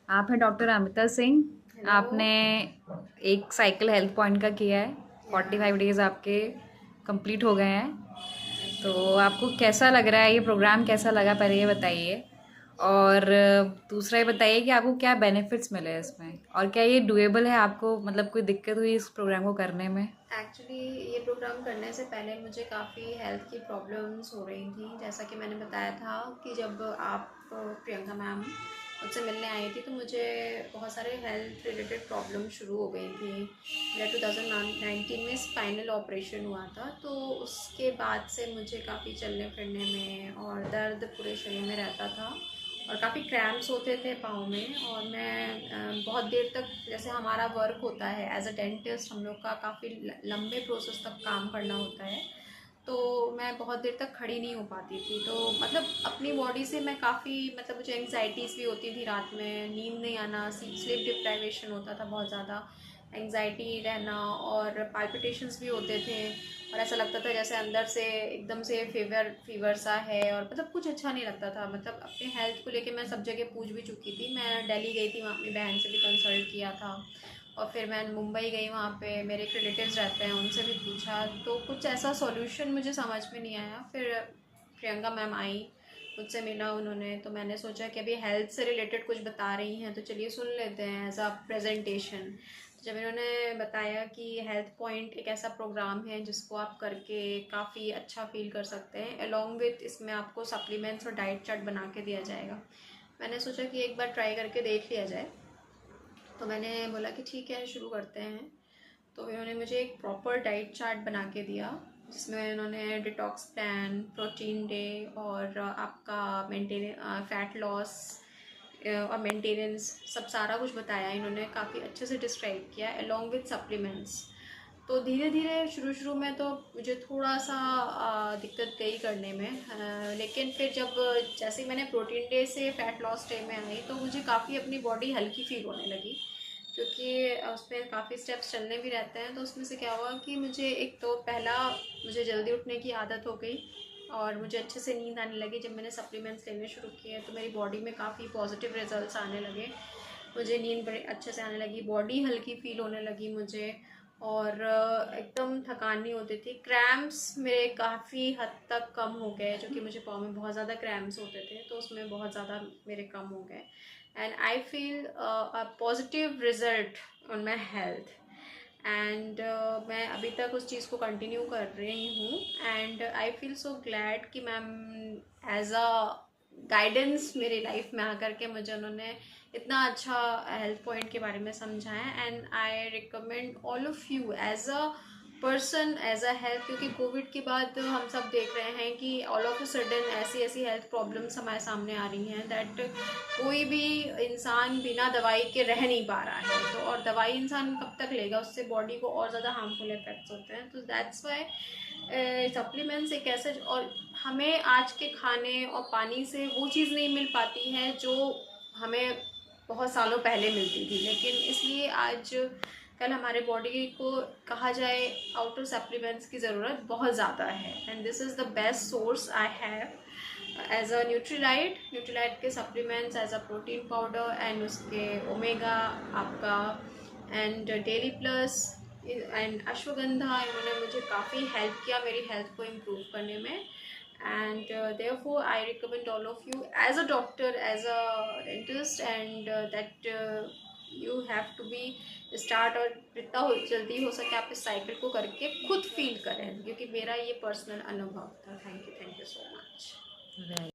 आप हैं doctor Amita Singh. Hello. आपने एक साइकिल हेल्थ पॉइंट का किया है। या 45 डेज़ आपके कंप्लीट हो गए हैं। तो आपको कैसा लग रहा है, ये प्रोग्राम कैसा लगा, पहले ये बताइए। और दूसरा ये बताइए कि आपको क्या बेनिफिट्स मिले इसमें, और क्या ये डुएबल है, आपको मतलब कोई दिक्कत हुई इस प्रोग्राम को करने में? एक्चुअली ये प्रोग्राम करने से पहले मुझे काफ़ी हेल्थ की प्रॉब्लम्स हो रही थी। जैसा कि मैंने बताया था कि जब आप प्रियंका मैम मुझसे मिलने आई थी तो मुझे बहुत सारे हेल्थ रिलेटेड प्रॉब्लम शुरू हो गई थी। मेरा 2019 में स्पाइनल ऑपरेशन हुआ था, तो उसके बाद से मुझे काफ़ी चलने फिरने में और दर्द पूरे शरीर में रहता था और काफ़ी क्रैम्प्स होते थे पाँव में। और मैं बहुत देर तक, जैसे हमारा वर्क होता है एज अ डेंटिस्ट, हम लोग का काफ़ी लंबे प्रोसेस तक काम करना होता है, तो मैं बहुत देर तक खड़ी नहीं हो पाती थी। तो मतलब अपनी बॉडी से मैं काफ़ी, मतलब मुझे एंग्जाइटीज़ भी होती थी, रात में नींद नहीं आना, स्लीप डिप्राइवेशन होता था बहुत ज़्यादा, एंग्जाइटी रहना और पाल्पिटेशंस भी होते थे। और ऐसा लगता था जैसे अंदर से एकदम से फीवर फीवर सा है, और मतलब कुछ अच्छा नहीं लगता था। मतलब अपने हेल्थ को लेके मैं सब जगह पूछ भी चुकी थी। मैं दिल्ली गई थी, वहाँ अपनी बहन से भी कंसल्ट किया था, और फिर मैं मुंबई गई, वहाँ पे मेरे एक रिलेटिव्स रहते हैं, उनसे भी पूछा, तो कुछ ऐसा सॉल्यूशन मुझे समझ में नहीं आया। फिर प्रियंका मैम आई, मुझसे मिला उन्होंने, तो मैंने सोचा कि अभी हेल्थ से रिलेटेड कुछ बता रही हैं तो चलिए सुन लेते हैं एज अ प्रेजेंटेशन। जब इन्होंने बताया कि हेल्थ पॉइंट एक ऐसा प्रोग्राम है जिसको आप करके काफ़ी अच्छा फील कर सकते हैं, अलॉन्ग विथ इसमें आपको सप्लीमेंट्स और डाइट चार्ट बना के दिया जाएगा, मैंने सोचा कि एक बार ट्राई करके देख लिया जाए। तो मैंने बोला कि ठीक है, शुरू करते हैं। तो इन्होंने मुझे एक प्रॉपर डाइट चार्ट बना के दिया, जिसमें इन्होंने डिटॉक्स प्लान, प्रोटीन डे और आपका मेंटेन फैट लॉस और मेंटेनेंस, सब सारा कुछ बताया। इन्होंने काफ़ी अच्छे से डिस्क्राइब किया अलॉन्ग विथ सप्लीमेंट्स। तो धीरे धीरे शुरू शुरू में तो मुझे थोड़ा सा दिक्कत गई करने में, लेकिन फिर जब जैसे ही मैंने प्रोटीन डे से फैट लॉस डे में आई तो मुझे काफ़ी अपनी बॉडी हल्की फील होने लगी, क्योंकि उसमें काफ़ी स्टेप्स चलने भी रहते हैं। तो उसमें से क्या हुआ कि मुझे एक तो पहला, मुझे जल्दी उठने की आदत हो गई और मुझे अच्छे से नींद आने लगी। जब मैंने सप्लीमेंट्स लेने शुरू किए तो मेरी बॉडी में काफ़ी पॉजिटिव रिजल्ट्स आने लगे, मुझे नींद बड़े अच्छे से आने लगी, बॉडी हल्की फील होने लगी मुझे, और एकदम थकान नहीं होती थी। क्रैम्प्स मेरे काफ़ी हद तक कम हो गए, जो कि मुझे पाँव में बहुत ज़्यादा क्रैम्प्स होते थे, तो उसमें बहुत ज़्यादा मेरे कम हो गए। And I feel a positive result on my health. And मैं अभी तक उस चीज़ को कंटिन्यू कर रही हूँ। And I feel so glad कि मैम एज अ गाइडेंस मेरी लाइफ में आकर के मुझे उन्होंने इतना अच्छा हेल्थ पॉइंट के बारे में समझाया। And I recommend all of you as a person, as a health, क्योंकि कोविड के बाद हम सब देख रहे हैं कि ऑल ऑफ अ सडन ऐसी ऐसी हेल्थ प्रॉब्लम्स हमारे सामने आ रही हैं दैट कोई भी इंसान बिना दवाई के रह नहीं पा रहा है। तो और दवाई इंसान कब तक लेगा, उससे बॉडी को और ज़्यादा हार्मफुल इफेक्ट्स होते हैं। तो दैट्स वाई सप्लीमेंट्स एक ऐसे, और हमें आज के खाने और पानी से वो चीज़ नहीं मिल पाती है जो हमें बहुत सालों पहले मिलती थी, लेकिन इसलिए आज कल हमारे बॉडी को कहा जाए आउटर सप्लीमेंट्स की ज़रूरत बहुत ज़्यादा है। And this is the best source I have as a Nutrilite, Nutrilite के supplements as a protein powder and उसके ओमेगा आपका, and daily plus and ashwagandha, इन्होंने मुझे काफ़ी हेल्प किया मेरी हेल्थ को इम्प्रूव करने में। And therefore I recommend all of you as a doctor, as a dentist, and that you have to be start, और जितना हो जल्दी हो सके आप इस साइकिल को करके खुद फील करें, क्योंकि मेरा ये पर्सनल अनुभव था। Thank you so much.